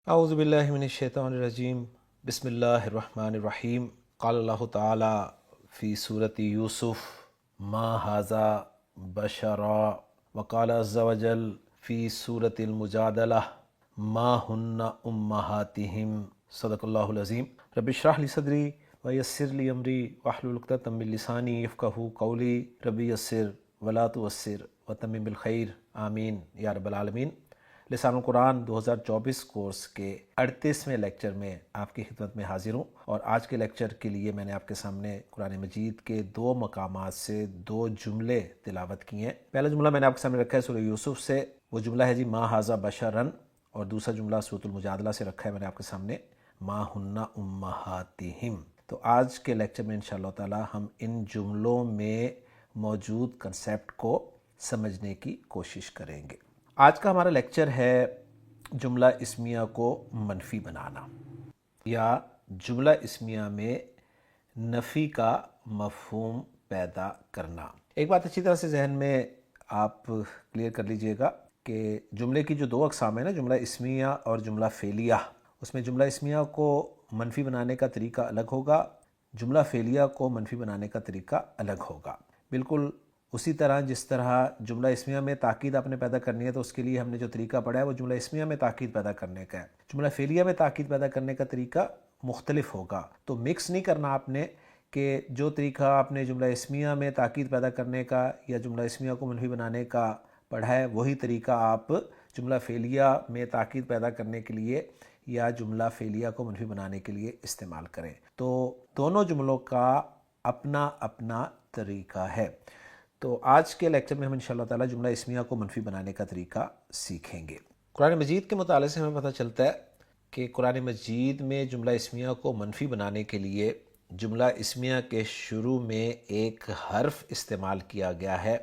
اعوذ باللہ من الشیطان الرجیم بسم اللہ الرحمن الرحیم قال اللہ تعالی فی سورۃ یوسف ما ھذا بشرا وقال عز وجل فی سورۃ المجادلہ ما ہن امہاتہم صدق اللہ العظیم رب اشرح لی صدری ویسر لی امری واحلل عقدۃ من لسانی یفقہوا قولی رب یسر ولا تعسر وتمم بالخیر آمین یا رب العالمین۔ لسان القرآن 2024 کورس کے 38ویں لیکچر میں آپ کی خدمت میں حاضر ہوں، اور آج کے لیکچر کے لیے میں نے آپ کے سامنے قرآن مجید کے 2 مقامات سے 2 جملے تلاوت کیے ہیں۔ پہلا جملہ میں نے آپ کے سامنے رکھا ہے سورہ یوسف سے، وہ جملہ ہے جی ما ھذا بشرا، اور دوسرا جملہ سورۃ المجادلہ سے رکھا ہے میں نے آپ کے سامنے ما ہن امہاتہم۔ تو آج کے لیکچر میں انشاءاللہ تعالی ہم ان جملوں میں موجود کنسیپٹ کو سمجھنے کی کوشش کریں گے۔ آج کا ہمارا لیکچر ہے جملہ اسمیہ کو منفی بنانا، یا جملہ اسمیہ میں نفی کا مفہوم پیدا کرنا۔ ایک بات اچھی طرح سے ذہن میں آپ کلیئر کر لیجئے گا کہ جملے کی جو 2 اقسام ہیں نا، جملہ اسمیہ اور جملہ فعلیہ، اس میں جملہ اسمیہ کو منفی بنانے کا طریقہ الگ ہوگا، جملہ فعلیہ کو منفی بنانے کا طریقہ الگ ہوگا۔ بالکل اسی طرح جس طرح جملہ اسمیہ میں تاکید آپ نے پیدا کرنی ہے تو اس کے لیے ہم نے جو طریقہ پڑھا ہے وہ جملہ اسمیہ میں تاکید پیدا کرنے کا ہے۔ جملہ فعلیہ میں تاکید پیدا کرنے کا طریقہ مختلف ہوگا، تو مکس نہیں کرنا آپ نے کہ جو طریقہ آپ نے جملہ اسمیہ میں تاکید پیدا کرنے کا یا جملہ اسمیہ کو منفی بنانے کا پڑھا ہے وہی طریقہ آپ جملہ فعلیہ میں تاکید پیدا کرنے کے لیے یا جملہ فعلیہ کو منفی بنانے کے لیے استعمال کریں۔ تو دونوں جملوں کا اپنا اپنا طریقہ ہے۔ تو آج کے لیکچر میں ہم انشاءاللہ تعالی جملہ اسمیہ کو منفی بنانے کا طریقہ سیکھیں گے۔ قرآن مجید کے مطالعے سے ہمیں پتہ چلتا ہے کہ قرآن مجید میں جملہ اسمیہ کو منفی بنانے کے لیے جملہ اسمیہ کے شروع میں ایک حرف استعمال کیا گیا ہے،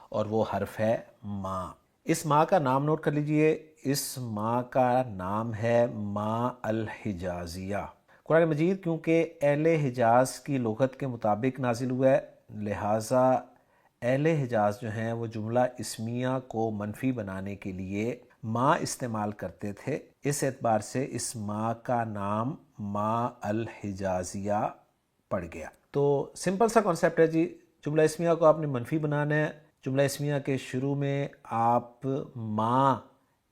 اور وہ حرف ہے ما۔ اس ما کا نام نوٹ کر لیجئے، اس ما کا نام ہے ما الحجازیہ۔ قرآن مجید کیونکہ اہل حجاز کی لغت کے مطابق نازل ہوا ہے، لہٰذا اہل حجاز جو ہیں وہ جملہ اسمیہ کو منفی بنانے کے لیے ما استعمال کرتے تھے، اس اعتبار سے اس ما کا نام ما الحجازیہ پڑ گیا۔ تو سمپل سا کانسیپٹ ہے جی، جملہ اسمیہ کو آپ نے منفی بنانا ہے، جملہ اسمیہ کے شروع میں آپ ما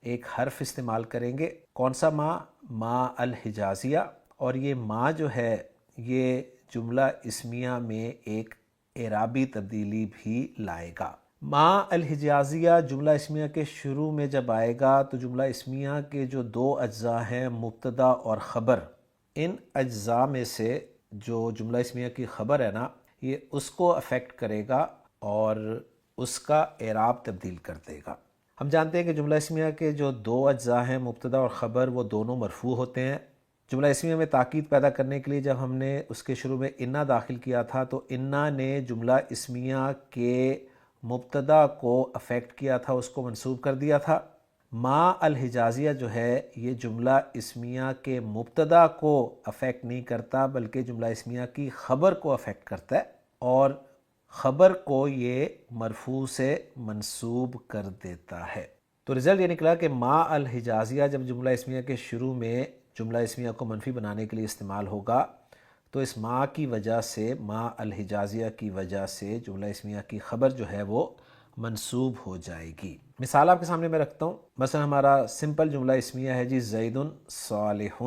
ایک حرف استعمال کریں گے۔ کون سا ما؟ ما الحجازیہ، اور یہ ما جو ہے یہ جملہ اسمیہ میں ایک اعرابی تبدیلی بھی لائے گا۔ ما الحجازیہ جملہ اسمیہ کے شروع میں جب آئے گا تو جملہ اسمیہ کے جو 2 اجزاء ہیں مبتدا اور خبر، ان اجزاء میں سے جو جملہ اسمیہ کی خبر ہے نا، یہ اس کو افیکٹ کرے گا اور اس کا اعراب تبدیل کر دے گا۔ ہم جانتے ہیں کہ جملہ اسمیہ کے جو 2 اجزاء ہیں مبتدا اور خبر، وہ دونوں مرفوع ہوتے ہیں۔ جملہ اسمیہ میں تاکید پیدا کرنے کے لیے جب ہم نے اس کے شروع میں انا داخل کیا تھا تو انا نے جملہ اسمیہ کے مبتدا کو افیکٹ کیا تھا، اس کو منصوب کر دیا تھا۔ ما الحجازیہ جو ہے یہ جملہ اسمیہ کے مبتدا کو افیکٹ نہیں کرتا بلکہ جملہ اسمیہ کی خبر کو افیکٹ کرتا ہے، اور خبر کو یہ مرفوع سے منصوب کر دیتا ہے۔ تو رزلٹ یہ نکلا کہ ما الحجازیہ جب جملہ اسمیہ کے شروع میں جملہ اسمیہ کو منفی بنانے کے لیے استعمال ہوگا تو اس ما کی وجہ سے، ما الحجازیہ کی وجہ سے جملہ اسمیہ کی خبر جو ہے وہ منصوب ہو جائے گی۔ مثال آپ کے سامنے میں رکھتا ہوں، مثلا ہمارا سمپل جملہ اسمیہ ہے جی زید صالح،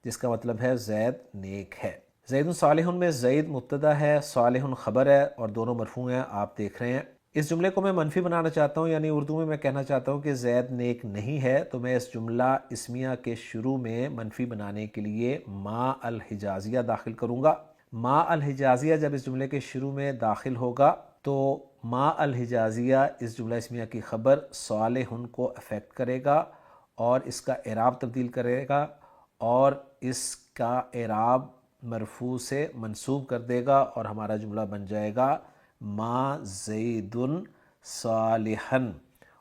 جس کا مطلب ہے زید نیک ہے۔ زید صالح میں زید مبتدا ہے، صالح خبر ہے، اور دونوں مرفوع ہیں، آپ دیکھ رہے ہیں۔ اس جملے کو میں منفی بنانا چاہتا ہوں، یعنی اردو میں کہنا چاہتا ہوں کہ زید نیک نہیں ہے، تو میں اس جملہ اسمیہ کے شروع میں منفی بنانے کے لیے ما الحجازیہ داخل کروں گا۔ ما الحجازیہ جب اس جملے کے شروع میں داخل ہوگا تو ما الحجازیہ اس جملہ اسمیہ کی خبر صالح کو افیکٹ کرے گا اور اس کا اعراب تبدیل کرے گا، اور اس کا اعراب مرفوع سے منصوب کر دے گا، اور ہمارا جملہ بن جائے گا ما زید صالحا۔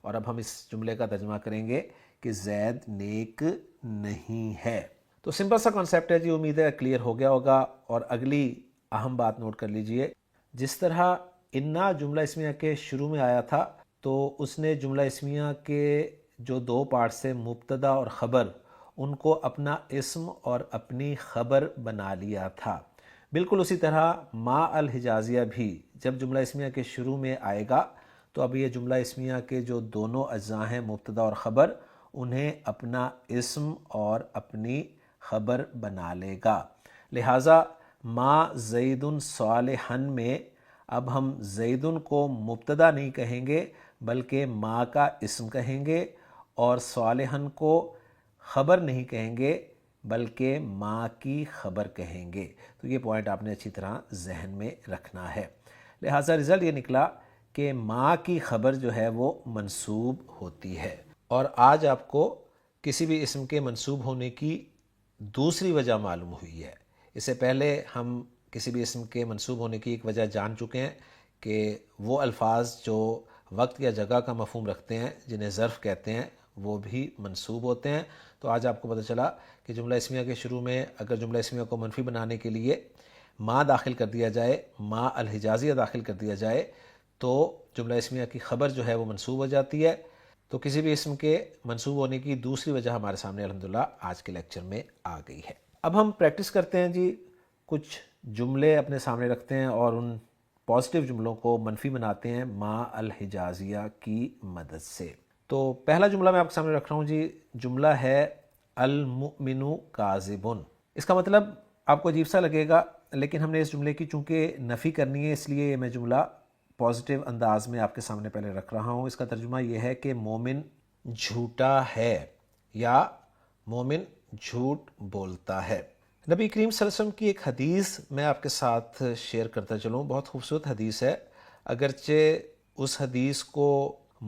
اور اب ہم اس جملے کا ترجمہ کریں گے کہ زید نیک نہیں ہے۔ تو سمپل سا کانسیپٹ ہے جی، امید ہے کلیئر ہو گیا ہوگا۔ اور اگلی اہم بات نوٹ کر لیجئے، جس طرح انا جملہ اسمیہ کے شروع میں آیا تھا تو اس نے جملہ اسمیہ کے جو 2 پارٹس سے مبتدا اور خبر، ان کو اپنا اسم اور اپنی خبر بنا لیا تھا۔ بالکل اسی طرح ما الحجازیہ بھی جب جملہ اسمیہ کے شروع میں آئے گا تو اب یہ جملہ اسمیہ کے جو دونوں اجزاء ہیں مبتدا اور خبر، انہیں اپنا اسم اور اپنی خبر بنا لے گا۔ لہٰذا ما زید صالحا میں اب ہم زیدن کو مبتدا نہیں کہیں گے بلکہ ما کا اسم کہیں گے، اور صالحن کو خبر نہیں کہیں گے بلکہ ما کی خبر کہیں گے۔ تو یہ پوائنٹ آپ نے اچھی طرح ذہن میں رکھنا ہے۔ لہٰذا رزلٹ یہ نکلا کہ ما کی خبر جو ہے وہ منصوب ہوتی ہے۔ اور آج آپ کو کسی بھی اسم کے منصوب ہونے کی دوسری وجہ معلوم ہوئی ہے۔ اس سے پہلے ہم کسی بھی اسم کے منصوب ہونے کی ایک وجہ جان چکے ہیں کہ وہ الفاظ جو وقت یا جگہ کا مفہوم رکھتے ہیں جنہیں ظرف کہتے ہیں وہ بھی منصوب ہوتے ہیں۔ تو آج آپ کو پتہ چلا کہ جملہ اسمیہ کے شروع میں اگر جملہ اسمیہ کو منفی بنانے کے لیے ما داخل کر دیا جائے، ما الحجازیہ داخل کر دیا جائے تو جملہ اسمیہ کی خبر جو ہے وہ منصوب ہو جاتی ہے۔ تو کسی بھی اسم کے منصوب ہونے کی دوسری وجہ ہمارے سامنے الحمدللہ آج کے لیکچر میں آ گئی ہے۔ اب ہم پریکٹس کرتے ہیں جی، کچھ جملے اپنے سامنے رکھتے ہیں اور ان پازیٹیو جملوں کو منفی بناتے ہیں ما الحجازیہ کی مدد سے۔ تو پہلا جملہ میں آپ کے سامنے رکھ رہا ہوں جی، جملہ ہے المؤمن کاذب۔ اس کا مطلب آپ کو عجیب سا لگے گا، لیکن ہم نے اس جملے کی چونکہ نفی کرنی ہے اس لیے یہ میں جملہ پازیٹیو انداز میں آپ کے سامنے پہلے رکھ رہا ہوں۔ اس کا ترجمہ یہ ہے کہ مومن جھوٹا ہے یا مومن جھوٹ بولتا ہے۔ نبی کریم صلی اللہ علیہ وسلم کی ایک حدیث میں آپ کے ساتھ شیئر کرتا چلوں، بہت خوبصورت حدیث ہے، اگرچہ اس حدیث کو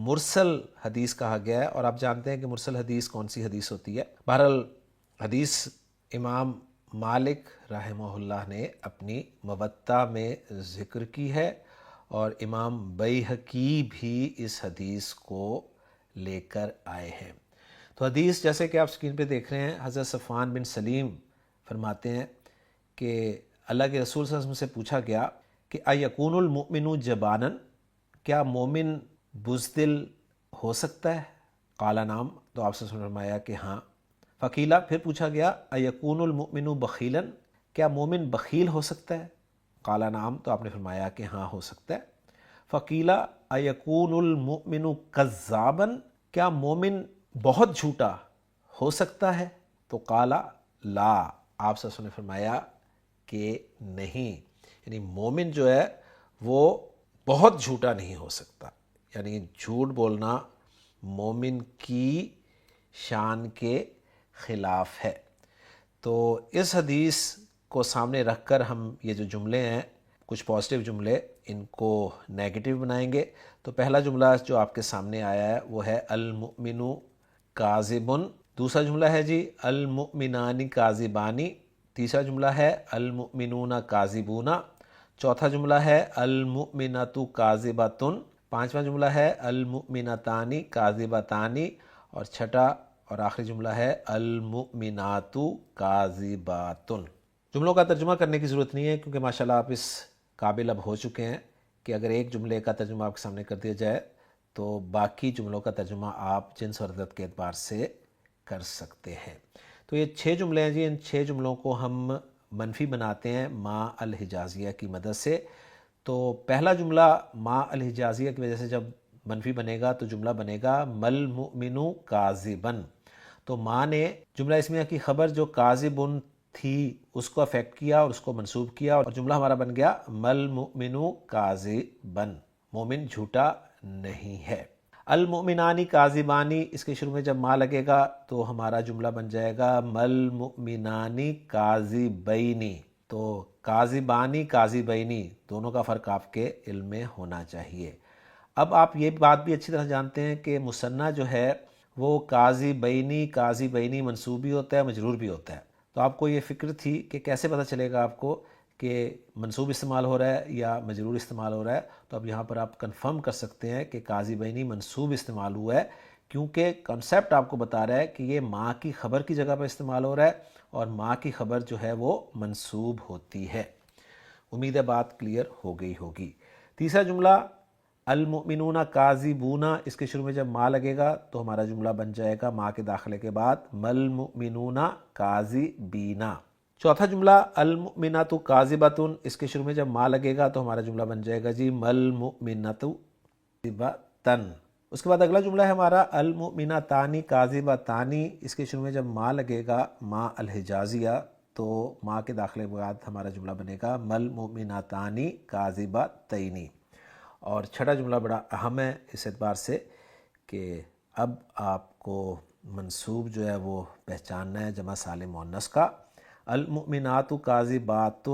مرسل حدیث کہا گیا ہے، اور آپ جانتے ہیں کہ مرسل حدیث کون سی حدیث ہوتی ہے۔ بہرحال حدیث امام مالک رحمہ اللہ نے اپنی موطا میں ذکر کی ہے، اور امام بیہقی بھی اس حدیث کو لے کر آئے ہیں۔ تو حدیث جیسے کہ آپ اسکرین پہ دیکھ رہے ہیں، حضرت صفوان بن سلیم فرماتے ہیں کہ اللہ کے رسول صلی اللہ علیہ وسلم سے پوچھا گیا کہ ایکون المؤمن جبانا، کیا مومن بزدل ہو سکتا ہے؟ قال نعم، تو آپ سے فرمایا کہ ہاں۔ فقیلا، پھر پوچھا گیا ایکون المؤمن بخیلا، کیا مومن بخیل ہو سکتا ہے؟ قال نعم، تو آپ نے فرمایا کہ ہاں ہو سکتا ہے۔ فقیلا ایکون المؤمن کذابا، کیا مومن بہت جھوٹا ہو سکتا ہے؟ تو قال لا، آپ سے نے فرمایا کہ نہیں، یعنی مومن جو ہے وہ بہت جھوٹا نہیں ہو سکتا، یعنی جھوٹ بولنا مومن کی شان کے خلاف ہے۔ تو اس حدیث کو سامنے رکھ کر ہم یہ جو جملے ہیں کچھ پازیٹیو جملے، ان کو نیگیٹو بنائیں گے۔ تو پہلا جملہ جو آپ کے سامنے آیا ہے وہ ہے المؤمن کاذب۔ دوسرا جملہ ہے جی المؤمنان کاذبانی۔ تیسرا جملہ ہے المؤمنون کاذبون۔ چوتھا جملہ ہے المؤمنات کاذبات۔ پانچواں جملہ ہے المؤمنتان کاذبتان، اور چھٹا اور آخری جملہ ہے المؤمنات کاذبات۔ جملوں کا ترجمہ کرنے کی ضرورت نہیں ہے کیونکہ ماشاءاللہ آپ اس قابل اب ہو چکے ہیں کہ اگر ایک جملے کا ترجمہ آپ کے سامنے کر دیا جائے تو باقی جملوں کا ترجمہ آپ جنس اور عدد کے اعتبار سے کر سکتے ہیں۔ تو یہ 6 جملے ہیں جی، ان 6 جملوں کو ہم منفی بناتے ہیں ما الحجازیہ کی مدد سے۔ تو پہلا جملہ ما الحجازیہ کی وجہ سے جب منفی بنے گا تو جملہ بنے گا مل مؤمن کاذبن۔ تو ما نے جملہ اسمیہ کی خبر جو کاذبن تھی اس کو افیکٹ کیا اور اس کو منصوب کیا، اور جملہ ہمارا بن گیا مل مؤمن کاذبن، مومن جھوٹا نہیں ہے۔ المؤمنانی کاذبانی، اس کے شروع میں جب ما لگے گا تو ہمارا جملہ بن جائے گا مل مؤمنانی کاذبینی۔ تو کاذبانی کاذبینی دونوں کا فرق آپ کے علم میں ہونا چاہیے۔ اب آپ یہ بات بھی اچھی طرح جانتے ہیں کہ مثنیٰ جو ہے وہ کاذبینی منصوب بھی ہوتا ہے، مجرور بھی ہوتا ہے۔ تو آپ کو یہ فکر تھی کہ کیسے پتہ چلے گا آپ کو کہ منصوب استعمال ہو رہا ہے یا مجرور استعمال ہو رہا ہے، تو اب یہاں پر آپ کنفرم کر سکتے ہیں کہ کاذبینی منصوب استعمال ہوا ہے، کیونکہ کنسیپٹ آپ کو بتا رہا ہے کہ یہ ما کی خبر کی جگہ پر استعمال ہو رہا ہے، اور ما کی خبر جو ہے وہ منصوب ہوتی ہے۔ امید ہے بات کلیئر ہو گئی ہوگی۔ تیسرا جملہ المؤمنون کاذبون، اس کے شروع میں جب ما لگے گا تو ہمارا جملہ بن جائے گا ما کے داخلے کے بعد مل مؤمنون کاذبین۔ چوتھا جملہ المؤمنات کاذبۃ، اس کے شروع میں جب ما لگے گا تو ہمارا جملہ بن جائے گا جی مل مؤمنات کاذبۃ۔ اس کے بعد اگلا جملہ ہے ہمارا المؤمناتان کاذبتان، اس کے شروع میں جب ما لگے گا ما الحجازیہ تو ما کے داخلے کے بعد ہمارا جملہ بنے گا مل مؤمناتان کاذبتین۔ اور چھٹا جملہ بڑا اہم ہے اس اعتبار سے کہ اب آپ کو منصوب جو ہے وہ پہچاننا ہے جمع سالم مؤنث کا۔ المؤمنات کاذبات،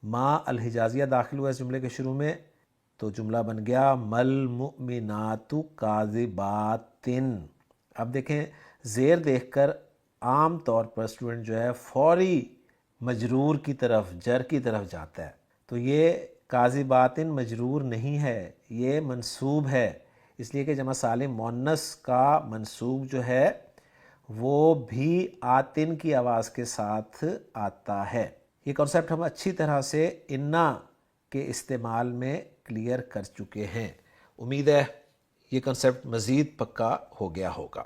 ما الحجازیہ داخل ہوا اس جملے کے شروع میں تو جملہ بن گیا مل مؤمنات کاذبات۔ اب دیکھیں زیر دیکھ کر عام طور پر اسٹوڈنٹ جو ہے فوری مجرور کی طرف جر کی طرف جاتا ہے، تو یہ کاذبات مجرور نہیں ہے، یہ منصوب ہے، اس لیے کہ جمع سالم مؤنث کا منصوب جو ہے وہ بھی آتن کی آواز کے ساتھ آتا ہے۔ یہ کانسیپٹ ہم اچھی طرح سے انا کے استعمال میں کلیئر کر چکے ہیں، امید ہے یہ کنسیپٹ مزید پکا ہو گیا ہوگا۔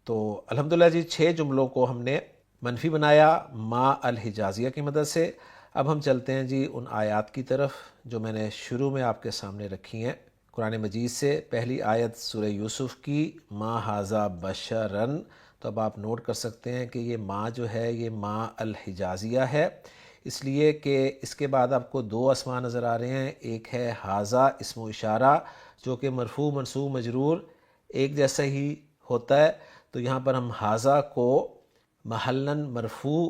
تو الحمدللہ جی 6 جملوں کو ہم نے منفی بنایا ما الحجازیہ کی مدد سے۔ اب ہم چلتے ہیں جی ان آیات کی طرف جو میں نے شروع میں آپ کے سامنے رکھی ہیں قرآن مجید سے۔ پہلی آیت سورہ یوسف کی ما ھذا بشرن، تو اب آپ نوٹ کر سکتے ہیں کہ یہ ما جو ہے یہ ما الحجازیہ ہے، اس لیے کہ اس کے بعد آپ کو 2 اسماء نظر آ رہے ہیں، ایک ہے ھذا اسم و اشارہ جو کہ مرفوع منصوب مجرور ایک جیسا ہی ہوتا ہے، تو یہاں پر ہم ھذا کو محلاً مرفوع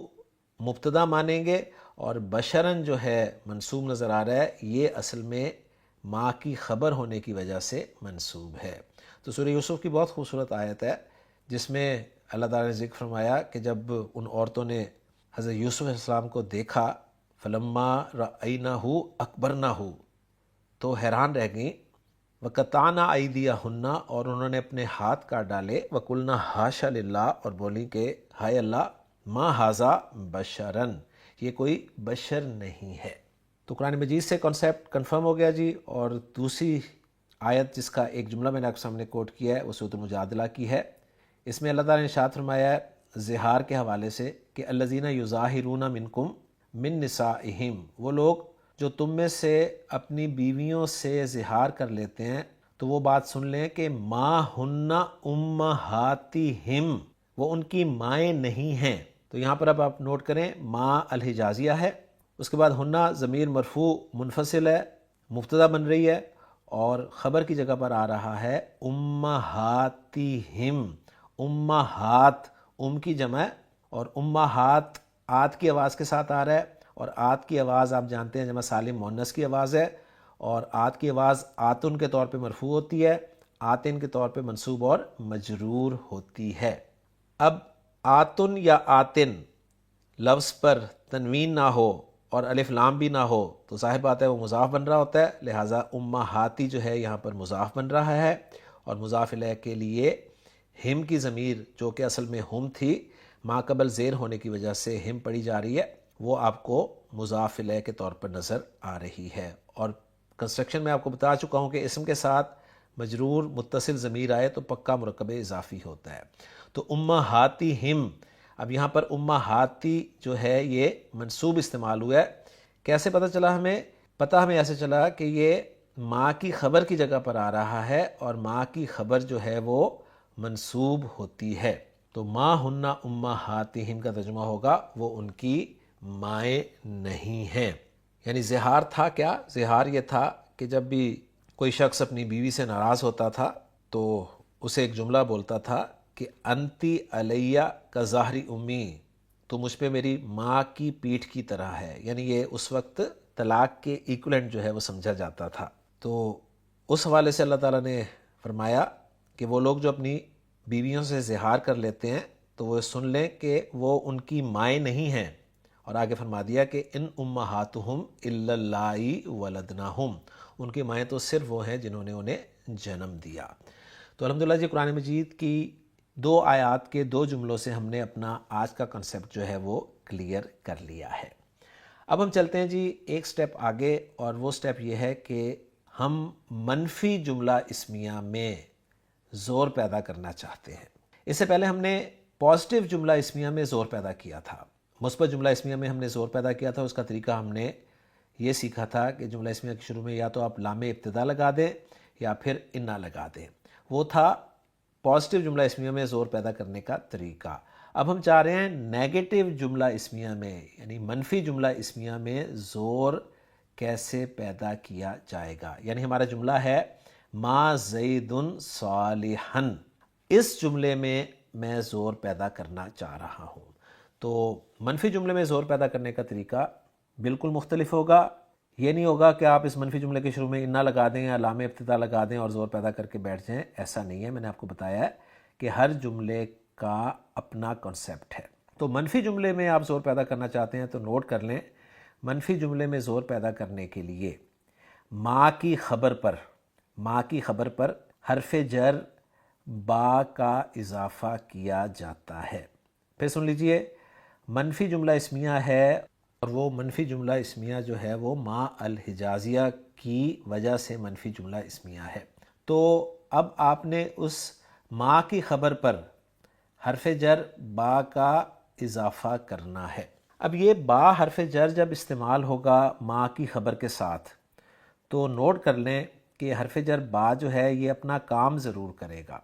مبتدا مانیں گے، اور بشرن جو ہے منصوب نظر آ رہا ہے یہ اصل میں ما کی خبر ہونے کی وجہ سے منصوب ہے۔ تو سورہ یوسف کی بہت خوبصورت آیت ہے جس میں اللہ تعالیٰ نے ذکر فرمایا کہ جب ان عورتوں نے حضرت یوسف علیہ السلام کو دیکھا فلما رأینہ اکبرنہ، تو حیران رہ گئیں، وقطعنا ایدیہن، اور انہوں نے اپنے ہاتھ کاٹ ڈالے، وقلنا حاشا للہ، اور بولی کہ ہائے اللہ ما ھذا بشرن، یہ کوئی بشر نہیں ہے۔ تو قرآن مجید سے کانسیپٹ کنفرم ہو گیا جی۔ اور دوسری آیت جس کا ایک جملہ میں نے آپ کے سامنے کوٹ کیا ہے وہ سورۃ المجادلہ کی ہے، اس میں اللہ تعالیٰ نے ارشاد فرمایا ہے زہار کے حوالے سے کہ الذین یظاہرون منکم من نسائہم، وہ لوگ جو تم میں سے اپنی بیویوں سے زہار کر لیتے ہیں، تو وہ بات سن لیں کہ ما ہن امہاتہم، وہ ان کی مائیں نہیں ہیں۔ تو یہاں پر اب آپ نوٹ کریں ما الحجازیہ ہے، اس کے بعد ہنہ ضمیر مرفوع منفصل ہے، مبتدا بن رہی ہے، اور خبر کی جگہ پر آ رہا ہے امہاتہم، امہات کی جمع ہے، اور امہات آت کی آواز کے ساتھ آ رہا ہے، اور آت کی آواز آپ جانتے ہیں جمع سالم مؤنث کی آواز ہے، اور آت کی آواز آتن کے طور پہ مرفوع ہوتی ہے، آتن کے طور پہ منصوب اور مجرور ہوتی ہے۔ اب آتن یا آتن لفظ پر تنوین نہ ہو اور الف لام بھی نہ ہو تو ظاہر بات ہے وہ مضاف بن رہا ہوتا ہے، لہٰذا امہاتی جو ہے یہاں پر مضاف بن رہا ہے، اور مضاف الیہ کے لیے ہم کی ضمیر جو کہ اصل میں ہم تھی ما قبل زیر ہونے کی وجہ سے ہم پڑھی جا رہی ہے، وہ آپ کو مضاف الیہ کے طور پر نظر آ رہی ہے۔ اور کنسٹرکشن میں آپ کو بتا چکا ہوں کہ اسم کے ساتھ مجرور متصل ضمیر آئے تو پکا مرکب اضافی ہوتا ہے۔ تو امہاتی ہم، اب یہاں پر امہاتی جو ہے یہ منصوب استعمال ہوا ہے، کیسے پتہ چلا ہمیں؟ پتہ ہمیں ایسے چلا کہ یہ ماں کی خبر کی جگہ پر آ رہا ہے، اور ماں کی خبر جو ہے وہ منصوب ہوتی ہے، تو ما ہن امہاتہم کا ترجمہ ہوگا وہ ان کی مائیں نہیں ہیں۔ یعنی زہار تھا کیا؟ زہار یہ تھا کہ جب بھی کوئی شخص اپنی بیوی سے ناراض ہوتا تھا تو اسے ایک جملہ بولتا تھا کہ انتی علیہ کا ظاہری امی، تو مجھ پہ میری ماں کی پیٹھ کی طرح ہے، یعنی یہ اس وقت طلاق کے ایکولنٹ جو ہے وہ سمجھا جاتا تھا۔ تو اس حوالے سے اللہ تعالیٰ نے فرمایا کہ وہ لوگ جو اپنی بیویوں سے زہار کر لیتے ہیں تو وہ سن لیں کہ وہ ان کی مائیں نہیں ہیں، اور آگے فرما دیا کہ ان امہاتہم الا اللائی ولدنہم، ان کی مائیں تو صرف وہ ہیں جنہوں نے انہیں جنم دیا۔ تو الحمدللہ جی قرآن مجید کی 2 آیات کے 2 جملوں سے ہم نے اپنا آج کا کنسیپٹ جو ہے وہ کلیئر کر لیا ہے۔ اب ہم چلتے ہیں جی ایک سٹیپ آگے، اور وہ سٹیپ یہ ہے کہ ہم منفی جملہ اسمیہ میں زور پیدا کرنا چاہتے ہیں۔ اس سے پہلے ہم نے پازیٹیو جملہ اسمیہ میں زور پیدا کیا تھا، مثبت جملہ اسمیہ میں ہم نے زور پیدا کیا تھا۔ اس کا طریقہ ہم نے یہ سیکھا تھا کہ جملہ اسمیہ کے شروع میں یا تو آپ لام ابتدا لگا دیں یا پھر انا لگا دیں، وہ تھا پازیٹیو جملہ اسمیہ میں زور پیدا کرنے کا طریقہ۔ اب ہم چاہ رہے ہیں نیگیٹو جملہ اسمیہ میں، یعنی منفی جملہ اسمیہ میں زور کیسے پیدا کیا جائے گا۔ یعنی ہمارا جملہ ہے ما زید صالحا، اس جملے میں زور پیدا کرنا چاہ رہا ہوں۔ تو منفی جملے میں زور پیدا کرنے کا طریقہ بالکل مختلف ہوگا۔ یہ نہیں ہوگا کہ آپ اس منفی جملے کے شروع میں انا لگا دیں یا لام ابتدا لگا دیں اور زور پیدا کر کے بیٹھ جائیں، ایسا نہیں ہے۔ میں نے آپ کو بتایا ہے کہ ہر جملے کا اپنا کنسیپٹ ہے۔ تو منفی جملے میں آپ زور پیدا کرنا چاہتے ہیں تو نوٹ کر لیں، منفی جملے میں زور پیدا کرنے کے لیے ما کی خبر پر حرف جر با کا اضافہ کیا جاتا ہے۔ پھر سن لیجئے، منفی جملہ اسمیہ ہے اور وہ منفی جملہ اسمیہ جو ہے وہ ما الحجازیہ کی وجہ سے منفی جملہ اسمیہ ہے۔ تو اب آپ نے اس ما کی خبر پر حرف جر با کا اضافہ کرنا ہے۔ اب یہ با حرف جر جب استعمال ہوگا ما کی خبر کے ساتھ تو نوٹ کر لیں کہ حرف جر با جو ہے یہ اپنا کام ضرور کرے گا۔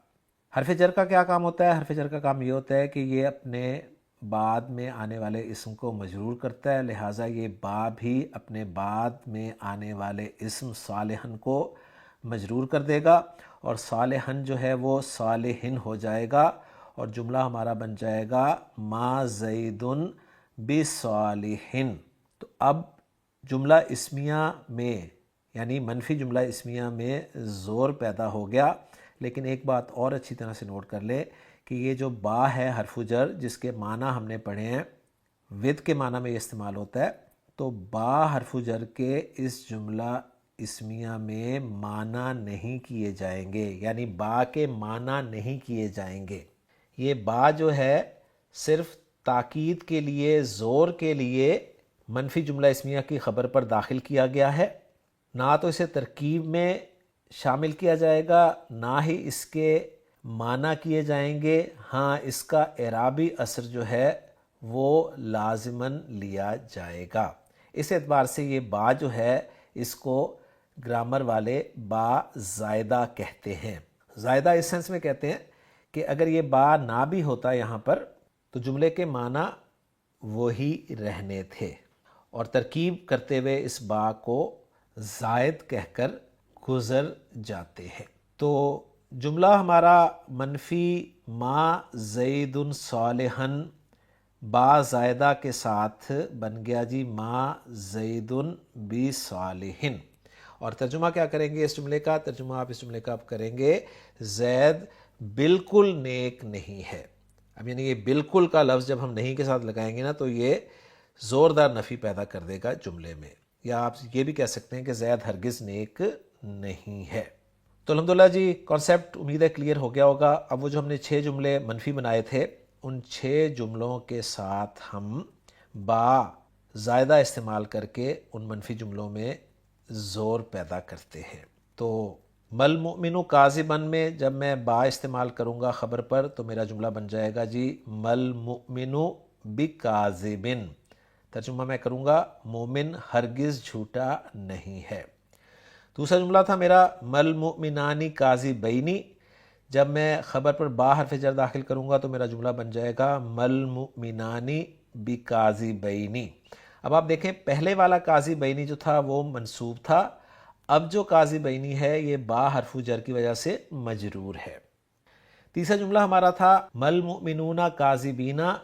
حرف جر کا کیا کام ہوتا ہے؟ حرف جر کا کام یہ ہوتا ہے کہ یہ اپنے بعد میں آنے والے اسم کو مجرور کرتا ہے، لہٰذا یہ با بھی اپنے بعد میں آنے والے اسم صالحن کو مجرور کر دے گا، اور صالحن جو ہے وہ صالحن ہو جائے گا، اور جملہ ہمارا بن جائے گا ما زید بصالحن۔ تو اب جملہ اسمیہ میں یعنی منفی جملہ اسمیہ میں زور پیدا ہو گیا، لیکن ایک بات اور اچھی طرح سے نوٹ کر لے کہ یہ جو با ہے حرف جر جس کے معنی ہم نے پڑھے ہیں، ود کے معنی میں یہ استعمال ہوتا ہے، تو با حرف جر کے اس جملہ اسمیہ میں معنی نہیں کیے جائیں گے، یعنی با کے معنی نہیں کیے جائیں گے۔ یہ با جو ہے صرف تاکید کے لیے، زور کے لیے منفی جملہ اسمیہ کی خبر پر داخل کیا گیا ہے، نہ تو اسے ترکیب میں شامل کیا جائے گا، نہ ہی اس کے معنی کیے جائیں گے۔ ہاں، اس کا اعرابی اثر جو ہے وہ لازماً لیا جائے گا۔ اس اعتبار سے یہ با جو ہے اس کو گرامر والے با زائدہ کہتے ہیں۔ زائدہ اس سینس میں کہتے ہیں کہ اگر یہ با نہ بھی ہوتا یہاں پر تو جملے کے معنی وہی رہنے تھے، اور ترکیب کرتے ہوئے اس با کو زائد کہہ کر گزر جاتے ہیں۔ تو جملہ ہمارا منفی ما زید صالحا با زائدہ کے ساتھ بن گیا جی ما زید بصالحن، اور ترجمہ کیا کریں گے اس جملے کا؟ ترجمہ آپ اس جملے کا آپ کریں گے زید بالکل نیک نہیں ہے۔ اب یعنی یہ بالکل کا لفظ جب ہم نہیں کے ساتھ لگائیں گے نا تو یہ زوردار نفی پیدا کر دے گا جملے میں، یا آپ یہ بھی کہہ سکتے ہیں کہ زید ہرگز نیک نہیں ہے۔ تو الحمدللہ جی کانسیپٹ امید ہے کلیئر ہو گیا ہوگا۔ اب وہ جو ہم نے 6 جملے منفی بنائے تھے ان 6 جملوں کے ساتھ ہم با زائدہ استعمال کر کے ان منفی جملوں میں زور پیدا کرتے ہیں۔ تو مل مؤمن کاذبن میں جب میں با استعمال کروں گا خبر پر تو میرا جملہ بن جائے گا جی مل مؤمن بکاذبن، ترجمہ میں کروں گا مومن ہرگز جھوٹا نہیں ہے۔ دوسرا جملہ تھا میرا مل مؤمنانی کاذبینی، جب میں خبر پر با حرف جر داخل کروں گا تو میرا جملہ بن جائے گا مل مؤمنانی بکاذبینی۔ اب آپ دیکھیں پہلے والا کاذبینی جو تھا وہ منصوب تھا، اب جو کاذبینی ہے یہ با حرف جر کی وجہ سے مجرور ہے۔ تیسرا جملہ ہمارا تھا مل مؤمنون کاذبینا،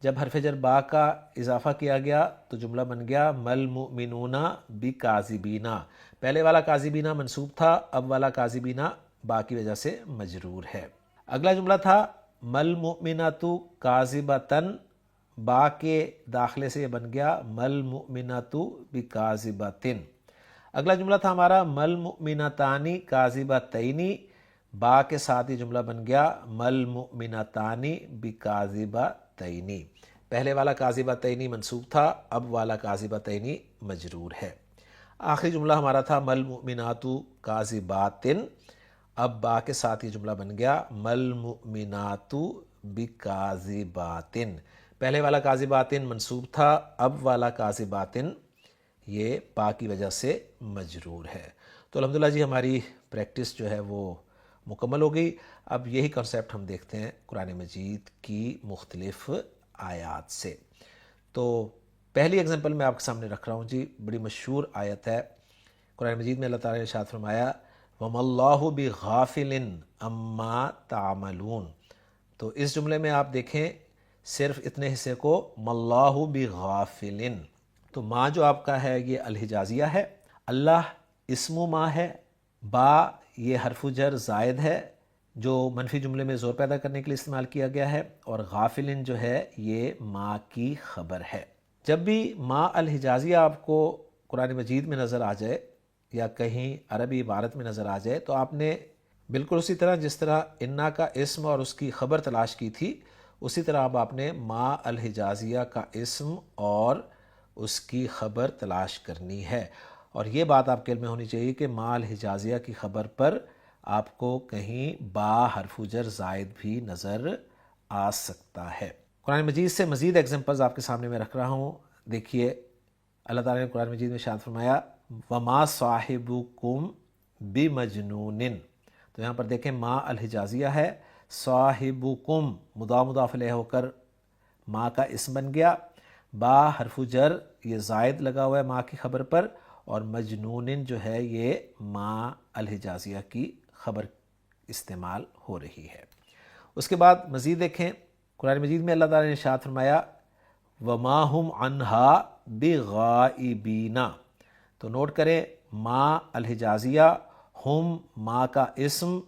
جب حرف جر با کا اضافہ کیا گیا تو جملہ بن گیا مل مؤمنون بکاذبینا۔ پہلے والا کاذبینا منصوب تھا، اب والا کاذبینا با کی وجہ سے مجرور ہے۔ اگلا جملہ تھا مل مؤمنات کاذبتن، با کے داخلے سے یہ بن گیا مل مؤمنات بکاذبتن۔ اگلا جملہ تھا ہمارا مل مؤمنتانی کاذبتینی، با کے ساتھ یہ جملہ بن گیا مل مؤمنتانی بکاذبتینی۔ پہلے والا کاذبتینی منصوب تھا، اب والا کاذبتینی مجرور ہے۔ آخری جملہ ہمارا تھا مل مؤمنات کاذبات، اب با کے ساتھ یہ جملہ بن گیا مل مؤمنات بکاذبات۔ پہلے والا کاذبات منصوب تھا، اب والا کاذبات یہ با کی وجہ سے مجرور ہے۔ تو الحمدللہ جی ہماری پریکٹس جو ہے وہ مکمل ہو گئی۔ اب یہی کنسیپٹ ہم دیکھتے ہیں قرآن مجید کی مختلف آیات سے۔ تو پہلی اگزامپل میں آپ کے سامنے رکھ رہا ہوں جی، بڑی مشہور آیت ہے قرآن مجید میں، اللہ تعالیٰ نے ارشاد فرمایا وَمَا اللَّهُ بِغَافِلٍ عَمَّا تَعْمَلُونَ۔ تو اس جملے میں آپ دیکھیں صرف اتنے حصے کو مَا اللَّهُ بِغَافِلٍ، تو ما جو آپ کا ہے یہ الحجازیہ ہے، اللہ اسم و ما ہے، با یہ حرف جر زائد ہے جو منفی جملے میں زور پیدا کرنے کے لیے استعمال کیا گیا ہے، اور غافلن جو ہے یہ ما کی خبر ہے۔ جب بھی ما الحجازیہ آپ کو قرآن مجید میں نظر آ جائے یا کہیں عربی عبارت میں نظر آ جائے تو آپ نے بالکل اسی طرح جس طرح انا کا اسم اور اس کی خبر تلاش کی تھی، اسی طرح اب آپ نے ما الحجازیہ کا اسم اور اس کی خبر تلاش کرنی ہے۔ اور یہ بات آپ کے علم میں ہونی چاہیے کہ ما الحجازیہ کی خبر پر آپ کو کہیں با حرف جر زائد بھی نظر آ سکتا ہے۔ قرآن مجید سے مزید ایگزامپلز آپ کے سامنے میں رکھ رہا ہوں، دیکھیے اللہ تعالیٰ نے قرآن مجید میں ارشاد فرمایا وَمَا صَاحِبُكُمْ بِمَجْنُونٍ۔ تو یہاں پر دیکھیں ما الحجازیہ ہے، صاحبکم مضاف الیہ ہو کر ما کا اسم بن گیا، با حرف جر یہ زائد لگا ہوا ہے ما کی خبر پر، اور مجنون جو ہے یہ ما الحجازیہ کی خبر استعمال ہو رہی ہے۔ اس کے بعد مزید دیکھیں قرآن مجید میں اللہ تعالیٰ نے ارشاد فرمایا وَمَا هُمْ عَنْهَا بِغَائِبِينَ۔ تو نوٹ کریں ما الحجازیہ، ہم ما کا اسم،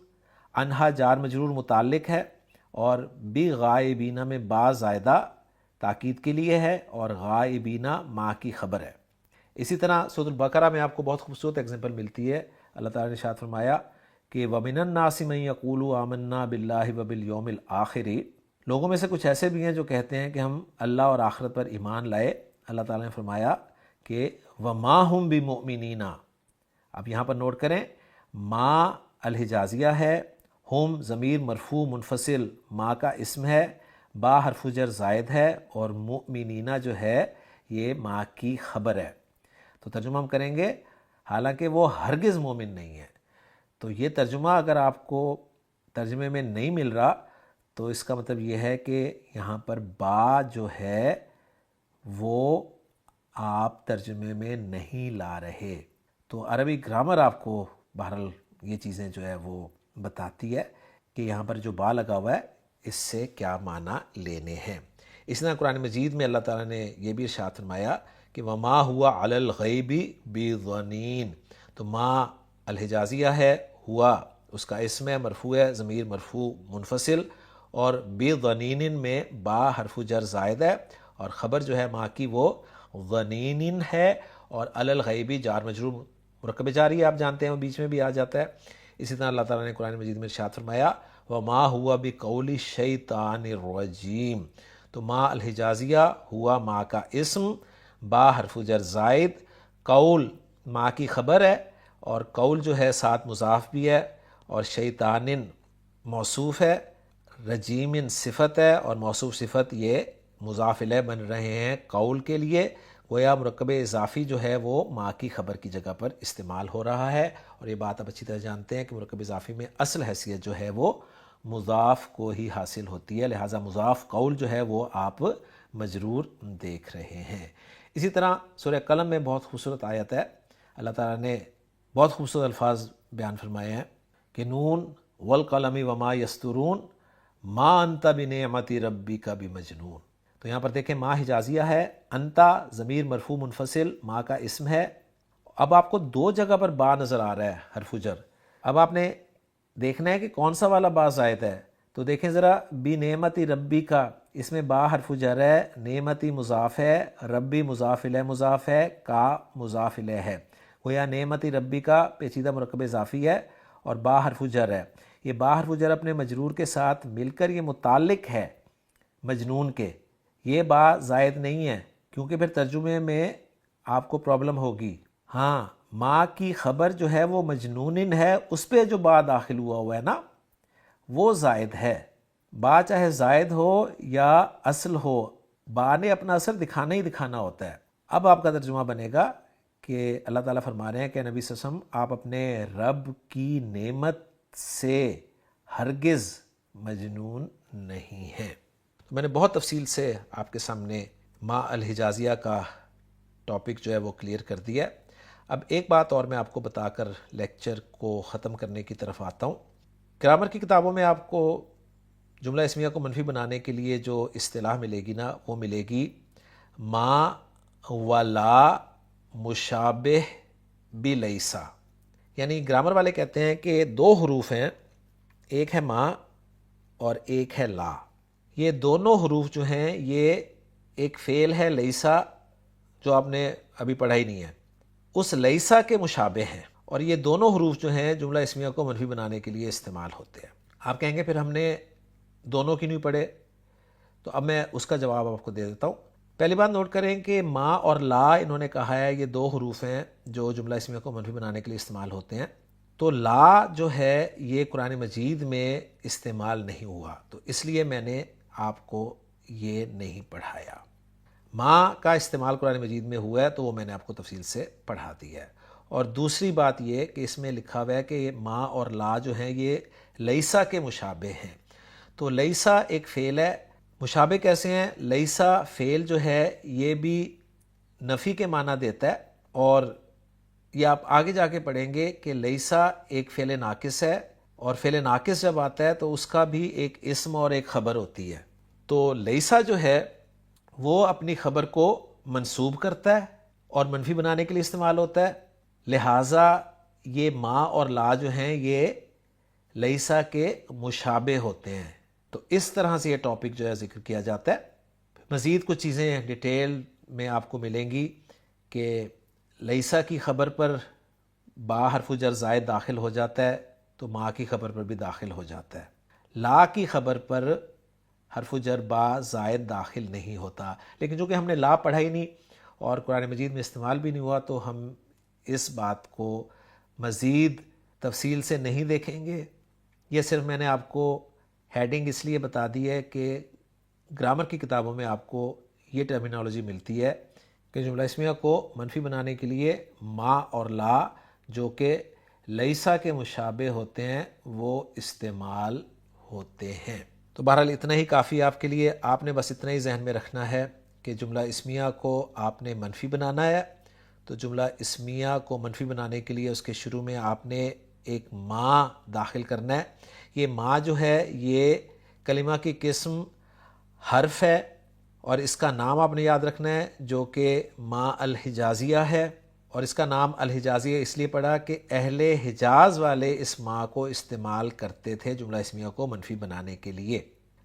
انہا جار مجرور متعلق ہے، اور بغائبین میں با زائدہ تاکید کے لیے ہے، اور غائبین ما کی خبر ہے۔ اسی طرح سورۃ البقرہ میں آپ کو بہت خوبصورت اگزامپل ملتی ہے، اللہ تعالیٰ نے ارشاد فرمایا کہ وَمِنَ النَّاسِ مَن يَقُولُ آمَنَّا بِاللَّهِ وَبِالْيَوْمِ الْآخِرِ۔ لوگوں میں سے کچھ ایسے بھی ہیں جو کہتے ہیں کہ ہم اللہ اور آخرت پر ایمان لائے۔ اللہ تعالیٰ نے فرمایا کہ وَمَا هُمْ بِمُؤْمِنِينَ۔ اب یہاں پر نوٹ کریں ما الحجازیہ ہے، ہم ضمیر مرفوع منفصل ما کا اسم ہے، با حرف جر زائد ہے، اور مؤمنینہ جو ہے یہ ما کی خبر ہے۔ تو ترجمہ ہم کریں گے حالانکہ وہ ہرگز مومن نہیں ہے۔ تو یہ ترجمہ اگر آپ کو ترجمے میں نہیں مل رہا تو اس کا مطلب یہ ہے کہ یہاں پر با جو ہے وہ آپ ترجمے میں نہیں لا رہے۔ تو عربی گرامر آپ کو بہرحال یہ چیزیں جو ہے وہ بتاتی ہے کہ یہاں پر جو با لگا ہوا ہے اس سے کیا معنی لینے ہیں۔ اس طرح قرآن مجید میں اللہ تعالیٰ نے یہ بھی ارشاد فرمایا کہ وما ہوا علی الغیب بضنین۔ تو ما الحجازیہ ہے، ہوا اس کا اسم ہے، مرفوع ہے، ضمیر مرفوع منفصل، اور بضنین میں با حرف جر زائد ہے، اور خبر جو ہے ما کی وہ ظنین ہے، اور علی الغیبی جار مجرور مرکب جاری آپ جانتے ہیں وہ بیچ میں بھی آ جاتا ہے۔ اسی طرح اللہ تعالیٰ نے قرآن مجید میں ارشاد فرمایا وما ہوا بقول الشیطان الرجیم۔ تو ما الحجازیہ ہوا ما کا اسم، با حرف جر زائد، قول ما کی خبر ہے، اور قول جو ہے ساتھ مضاف بھی ہے، اور شیطان موصوف ہے، رجیم صفت ہے، اور موصوف صفت یہ مضاف الیہ بن رہے ہیں قول کے لیے، گویا مرکب اضافی جو ہے وہ ما کی خبر کی جگہ پر استعمال ہو رہا ہے۔ اور یہ بات آپ اچھی طرح جانتے ہیں کہ مرکب اضافی میں اصل حیثیت جو ہے وہ مضاف کو ہی حاصل ہوتی ہے، لہٰذا مضاف قول جو ہے وہ آپ مجرور دیکھ رہے ہیں۔ اسی طرح سورہ قلم میں بہت خوبصورت آیت ہے، اللہ تعالیٰ نے بہت خوبصورت الفاظ بیان فرمائے ہیں کہ نون والقلم وما یسطرون ما انت بنعمت ربک بمجنون۔ تو یہاں پر دیکھیں ما حجازیہ ہے، انتا ضمیر مرفوع منفصل ما کا اسم ہے۔ اب آپ کو دو جگہ پر با نظر آ رہا ہے حرف جر، اب آپ نے دیکھنا ہے کہ کون سا والا با زائد ہے۔ تو دیکھیں ذرا بنعمتی ربی کا، اس میں با حرف جر ہے، نعمتی مضاف ہے، ربی مضاف الیہ مضاف ہے، کا مضاف الیہ ہے، گویا نعمتی ربی کا پیچیدہ مرکب اضافی ہے اور با حرف جر ہے۔ یہ با حرف جر اپنے مجرور کے ساتھ مل کر یہ متعلق ہے مجنون کے، یہ با زائد نہیں ہے، کیونکہ پھر ترجمے میں آپ کو پرابلم ہوگی۔ ہاں ما کی خبر جو ہے وہ مجنون ہے، اس پہ جو با داخل ہوا ہے نا وہ زائد ہے. با چاہے زائد ہو یا اصل ہو، با نے اپنا اثر دکھانا ہی دکھانا ہوتا ہے. اب آپ کا ترجمہ بنے گا کہ اللہ تعالیٰ فرما رہے ہیں کہ نبی صلی اللہ علیہ وسلم آپ اپنے رب کی نعمت سے ہرگز مجنون نہیں ہیں. میں نے بہت تفصیل سے آپ کے سامنے ما الحجازیہ کا ٹاپک جو ہے وہ کلیئر کر دیا. اب ایک بات اور میں آپ کو بتا کر لیکچر کو ختم کرنے کی طرف آتا ہوں. گرامر کی کتابوں میں آپ کو جملہ اسمیہ کو منفی بنانے کے لیے جو اصطلاح ملے گی نا وہ ملے گی ما ولا مشابہ بلیسا. یعنی گرامر والے کہتے ہیں کہ دو حروف ہیں، ایک ہے ما اور ایک ہے لا. یہ دونوں حروف جو ہیں یہ ایک فعل ہے لیسا جو آپ نے ابھی پڑھا ہی نہیں ہے، اس لیسا کے مشابہ ہیں، اور یہ دونوں حروف جو ہیں جملہ اسمیہ کو منفی بنانے کے لیے استعمال ہوتے ہیں. آپ کہیں گے پھر ہم نے دونوں کی نہیں پڑھے، تو اب میں اس کا جواب آپ کو دے دیتا ہوں. پہلی بات نوٹ کریں کہ ما اور لا انہوں نے کہا ہے یہ دو حروف ہیں جو جملہ اسمیہ کو منفی بنانے کے لیے استعمال ہوتے ہیں. تو لا جو ہے یہ قرآن مجید میں استعمال نہیں ہوا، تو اس لیے میں نے آپ کو یہ نہیں پڑھایا. ما کا استعمال قرآن مجید میں ہوا ہے تو وہ میں نے آپ کو تفصیل سے پڑھا دیا ہے. اور دوسری بات یہ کہ اس میں لکھا ہوا ہے کہ یہ ما اور لا جو ہیں یہ لیسا کے مشابہ ہیں. تو لیسا ایک فعل ہے، مشابہ کیسے ہیں؟ لیسا فعل جو ہے یہ بھی نفی کے معنی دیتا ہے، اور یہ آپ آگے جا کے پڑھیں گے کہ لیسا ایک فعل ناقص ہے، اور فعل ناقص جب آتا ہے تو اس کا بھی ایک اسم اور ایک خبر ہوتی ہے. تو لیسا جو ہے وہ اپنی خبر کو منسوب کرتا ہے اور منفی بنانے کے لیے استعمال ہوتا ہے. لہٰذا یہ ما اور لا جو ہیں یہ لیسا کے مشابہ ہوتے ہیں. تو اس طرح سے یہ ٹاپک جو ہے ذکر کیا جاتا ہے. مزید کچھ چیزیں ڈیٹیل میں آپ کو ملیں گی کہ لیسا کی خبر پر با حرف جر زائد داخل ہو جاتا ہے تو ما کی خبر پر بھی داخل ہو جاتا ہے. لا کی خبر پر حرف جر با زائد داخل نہیں ہوتا، لیکن چونکہ ہم نے لا پڑھا ہی نہیں اور قرآن مجید میں استعمال بھی نہیں ہوا تو ہم اس بات کو مزید تفصیل سے نہیں دیکھیں گے. یہ صرف میں نے آپ کو ہیڈنگ اس لیے بتا دی ہے کہ گرامر کی کتابوں میں آپ کو یہ ٹرمینالوجی ملتی ہے کہ جملہ اسمیہ کو منفی بنانے کے لیے ما اور لا جو کہ لیسا کے مشابہ ہوتے ہیں وہ استعمال ہوتے ہیں. تو بہرحال اتنا ہی کافی آپ کے لیے. آپ نے بس اتنا ہی ذہن میں رکھنا ہے کہ جملہ اسمیہ کو آپ نے منفی بنانا ہے. تو جملہ اسمیہ کو منفی بنانے کے لیے اس کے شروع میں آپ نے ایک ما داخل کرنا ہے. یہ ما جو ہے یہ کلمہ کی قسم حرف ہے اور اس کا نام آپ نے یاد رکھنا ہے جو کہ ما الحجازیہ ہے. اور اس کا نام الحجازیہ اس لیے پڑا کہ اہل حجاز والے اس ما کو استعمال کرتے تھے جملہ اسمیہ کو منفی بنانے کے لیے.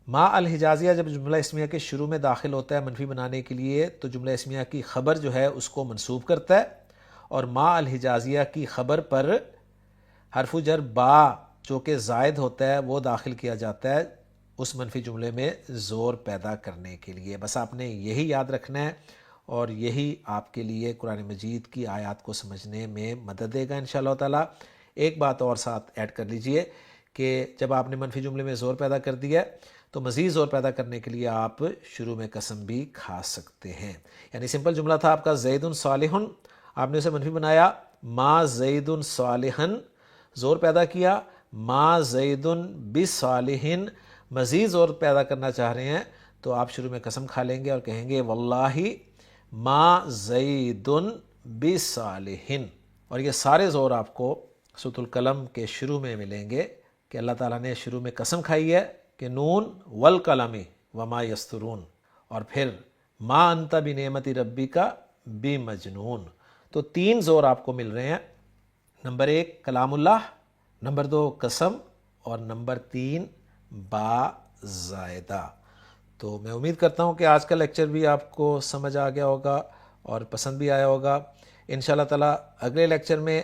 ما الحجازیہ جب جملہ اسمیہ کے شروع میں داخل ہوتا ہے منفی بنانے کے لیے تو جملہ اسمیہ کی خبر جو ہے اس کو منسوب کرتا ہے، اور ما الحجازیہ کی خبر پر حرف جر با جو کہ زائد ہوتا ہے وہ داخل کیا جاتا ہے اس منفی جملے میں زور پیدا کرنے کے لیے. بس آپ نے یہی یاد رکھنا ہے اور یہی آپ کے لیے قرآن مجید کی آیات کو سمجھنے میں مدد دے گا انشاءاللہ تعالی. ایک بات اور ساتھ ایڈ کر لیجئے کہ جب آپ نے منفی جملے میں زور پیدا کر دیا تو مزید زور پیدا کرنے کے لیے آپ شروع میں قسم بھی کھا سکتے ہیں. یعنی سمپل جملہ تھا آپ کا زید صالح، آپ نے اسے منفی بنایا ما زید صالحا، زور پیدا کیا ما زید بصالح. مزید زور پیدا کرنا چاہ رہے ہیں تو آپ شروع میں قسم کھا لیں گے اور کہیں گے واللہ ما زید بصالح. اور یہ سارے زور آپ کو سورۃ القلم کے شروع میں ملیں گے کہ اللہ تعالیٰ نے شروع میں قسم کھائی ہے کہ نون والقلم وما یسطرون، اور پھر ما انت بنعمت ربک بمجنون. تو تین زور آپ کو مل رہے ہیں، نمبر 1 کلام اللہ، نمبر 2 قسم، اور نمبر 3 با زائدہ. تو میں امید کرتا ہوں کہ آج کا لیکچر بھی آپ کو سمجھ آ گیا ہوگا اور پسند بھی آیا ہوگا. انشاءاللہ تعالی اگلے لیکچر میں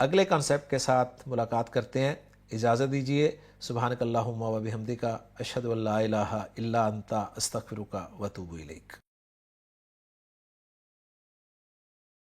اگلے کانسیپٹ کے ساتھ ملاقات کرتے ہیں. اجازت دیجیے. سبحانک اللہم و بحمدک، اشہد ان لا الہ الا انت، استغفرک و اتوب الیک.